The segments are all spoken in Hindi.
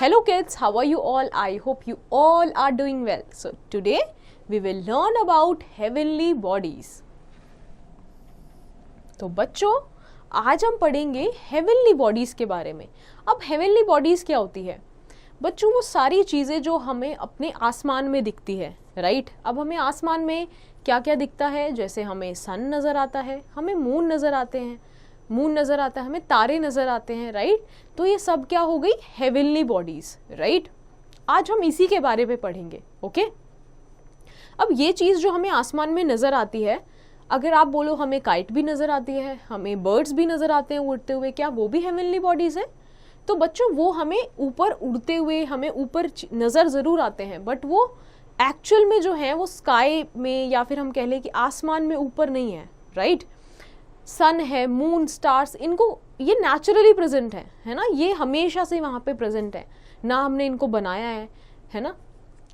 Hello kids, how are you all? I hope you all are doing well. So today we will learn about heavenly bodies. तो बच्चों आज हम पढ़ेंगे हेवनली बॉडीज के बारे में. अब हेवनली बॉडीज क्या होती है बच्चों? वो सारी चीज़ें जो हमें अपने आसमान में दिखती है, राइट. अब हमें आसमान में क्या क्या दिखता है? जैसे हमें सन नज़र आता है, हमें मून नज़र आते हैं, मून नज़र आता है, हमें तारे नज़र आते हैं, राइट. तो ये सब क्या हो गई? Heavenly bodies, right. आज हम इसी के बारे में पढ़ेंगे. ओके. अब ये चीज़ जो हमें आसमान में नज़र आती है, अगर आप बोलो हमें काइट भी नज़र आती है, हमें बर्ड्स भी नज़र आते हैं उड़ते हुए, क्या वो भी हेवनली बॉडीज़ है? तो बच्चों वो हमें ऊपर उड़ते हुए हमें ऊपर नज़र ज़रूर आते हैं, बट वो एक्चुअल में जो है वो स्काई में या फिर हम कह लें कि आसमान में ऊपर नहीं है, राइट. सन है, मून, स्टार्स, इनको ये नेचुरली प्रेजेंट है ना. ये हमेशा से वहाँ पे प्रेजेंट है ना, हमने इनको बनाया है ना.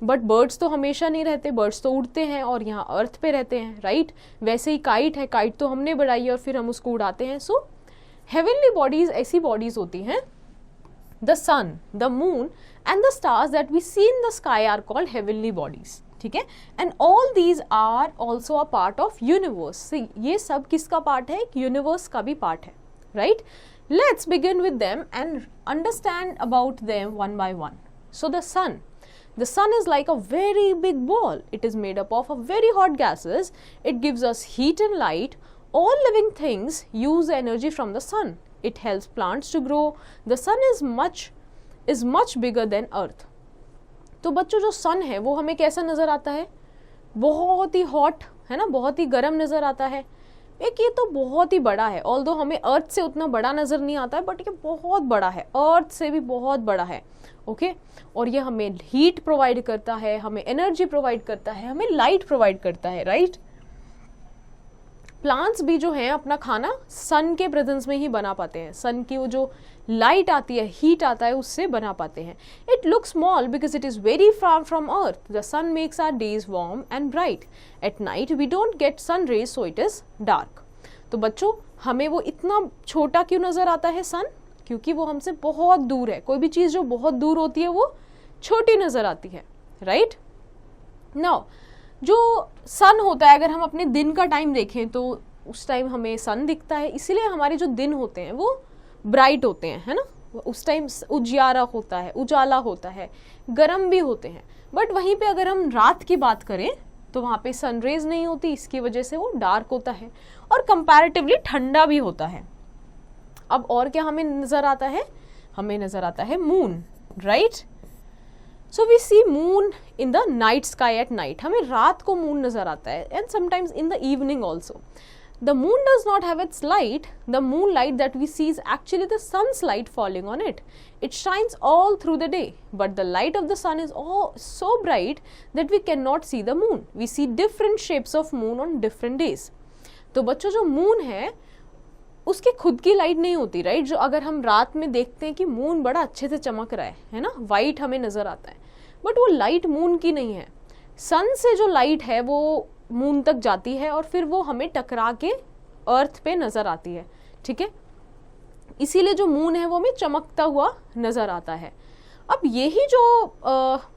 बट बर्ड्स तो हमेशा नहीं रहते, बर्ड्स तो उड़ते हैं और यहाँ अर्थ पे रहते हैं, राइट. वैसे ही काइट है, काइट तो हमने बनाई है और फिर हम उसको उड़ाते हैं. सो हेवनली बॉडीज ऐसी बॉडीज होती हैं. The sun, the moon and the stars that we see in the sky are called heavenly bodies. ठीक है. And all these are also a part of universe. ये सब किसका पार्ट है? एक यूनिवर्स का भी पार्ट है, right. Let's begin with them and understand about them one by one. So the sun. The sun is like a very big ball. It is made up of very hot gases. It gives us heat and light. All living things use energy from the sun. It helps plants to grow. The sun is much bigger than earth. तो बच्चों जो सन है वो हमें कैसा नज़र आता है? बहुत ही हॉट है ना, बहुत ही गर्म नज़र आता है. एक ये तो बहुत ही बड़ा है, ऑल्दो हमें अर्थ से उतना बड़ा नज़र नहीं आता है, बट ये बहुत बड़ा है, अर्थ से भी बहुत बड़ा है. ओके. और ये हमें हीट प्रोवाइड करता है, हमें एनर्जी प्रोवाइड करता है, हमें लाइट प्रोवाइड करता है, राइट. प्लांट्स भी जो हैं अपना खाना सन के प्रेजेंस में ही बना पाते हैं. सन की वो जो लाइट आती है, हीट आता है, उससे बना पाते हैं. It looks small because it is very far from earth. The sun makes our days warm and bright. At night we don't get sun rays, so it is dark. तो बच्चों हमें वो इतना छोटा क्यों नज़र आता है सन? क्योंकि वो हमसे बहुत दूर है. कोई भी चीज़ जो बहुत दूर होती है वो छोटी नज़र आती है, राइट. नाउ जो सन होता है, अगर हम अपने दिन का टाइम देखें तो उस टाइम हमें सन दिखता है, इसीलिए हमारे जो दिन होते हैं वो ब्राइट होते हैं, है ना. उस टाइम उजियारा होता है, उजाला होता है, गर्म भी होते हैं. बट वहीं पे अगर हम रात की बात करें तो वहाँ पे सनरेज नहीं होती, इसकी वजह से वो डार्क होता है और कंपैरेटिवली ठंडा भी होता है. अब और क्या हमें नज़र आता है? हमें नज़र आता है moon, right. So we see moon in the night sky at night. हमें रात को मून नज़र आता है and sometimes in the evening also. The moon does not have its light. The moonlight that we see is actually the sun's light falling on it. It shines all through the day, but the light of the sun is so bright that we cannot see the moon. We see different shapes of moon on different days. तो बच्चों जो मून है उसकी खुद की लाइट नहीं होती, राइट. जो अगर हम रात में देखते हैं कि मून बड़ा अच्छे से चमक रहा है ना, वाइट हमें नज़र आता है, बट वो लाइट मून की नहीं है. सन से जो लाइट है वो मून तक जाती है और फिर वो हमें टकरा के अर्थ पे नज़र आती है, ठीक है. इसीलिए जो मून है वो हमें चमकता हुआ नज़र आता है. अब यही जो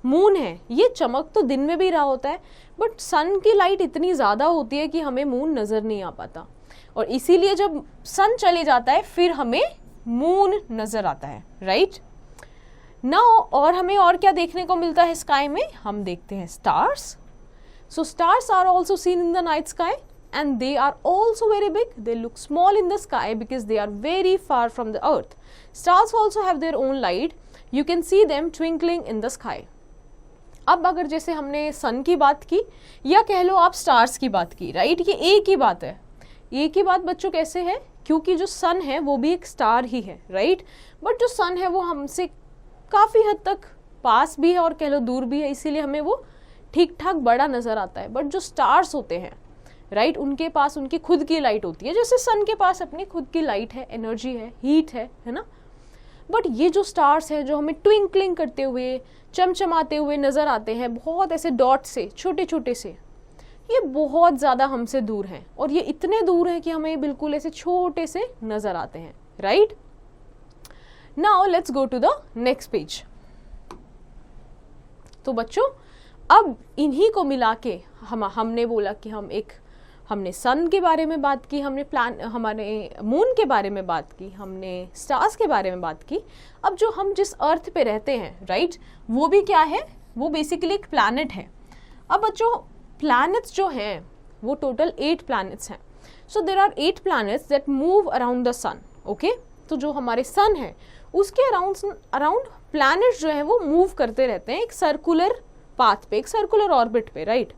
मून है ये चमक तो दिन में भी रहा होता है, बट सन की लाइट इतनी ज़्यादा होती है कि हमें मून नज़र नहीं आ पाता, और इसीलिए जब सन चले जाता है फिर हमें मून नज़र आता है, राइट. नाउ और हमें और क्या देखने को मिलता है स्काई में? हम देखते हैं stars. So stars are also seen in the night sky and they are also very big. They look small in the sky because they are very far from the earth. Stars also have their own light. You can see them twinkling in the sky. अब अगर जैसे हमने सन की बात की या कह लो आप स्टार्स की बात की, राइट. ये एक ही बात है. एक ही बात बच्चों कैसे है? क्योंकि जो सन है वो भी एक स्टार ही है, राइट. बट जो सन है वो हमसे काफ़ी हद तक पास भी है और कह लो दूर भी है, इसीलिए हमें वो ठीक ठाक बड़ा नज़र आता है. बट जो स्टार्स होते हैं, राइट, उनके पास उनकी खुद की लाइट होती है. जैसे सन के पास अपनी खुद की लाइट है, एनर्जी है, हीट है ना. बट ये जो स्टार्स हैं जो हमें ट्विंकलिंग करते हुए, चमचमाते हुए नज़र आते हैं, बहुत ऐसे डॉट से, छोटे छोटे से, ये बहुत ज़्यादा हमसे दूर हैं. और ये इतने दूर हैं कि हमें बिल्कुल ऐसे छोटे से नज़र आते हैं, right. Now let's go to the next page. तो बच्चों अब इन्हीं को मिला के हमने बोला कि हमने सन के बारे में बात की, हमने हमारे मून के बारे में बात की, हमने स्टार्स के बारे में बात की। अब जो हम जिस अर्थ पे रहते हैं, राइट, वो भी क्या है, वो बेसिकली एक प्लैनेट है। अब बच्चों प्लैनेट्स जो हैं वो टोटल 8 प्लैनेट्स हैं। So there are 8 planets that move around the sun. Okay, तो जो हमारे सन है उसके अराउंड प्लैनेट्स जो है वो मूव करते रहते हैं एक सर्कुलर पाथ पे, एक सर्कुलर ऑर्बिट पे, राइट।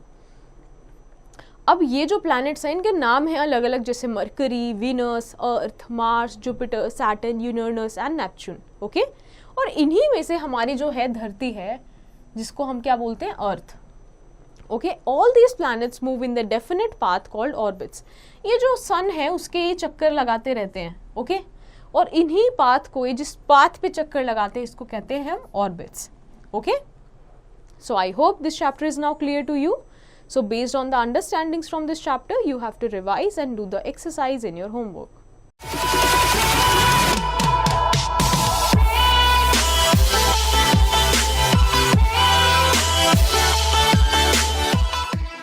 अब ये जो प्लैनेट्स हैं इनके नाम हैं अलग अलग, जैसे mercury, Venus, earth, Mars, Jupiter, Saturn, Uranus and Neptune. Okay, और इन्हीं में से हमारी जो है धरती है जिसको हम क्या बोलते हैं, earth. Okay, all these planets move in the definite path called orbits. ये जो सन है उसके ये चक्कर लगाते रहते हैं। ओके, और इन्हीं पाथ को, जिस पाथ पे चक्कर लगाते हैं, इसको कहते हैं हम orbits. Okay, so I hope this chapter is now clear to you. So based on the understandings from this chapter, you have to revise and do the exercise in your homework.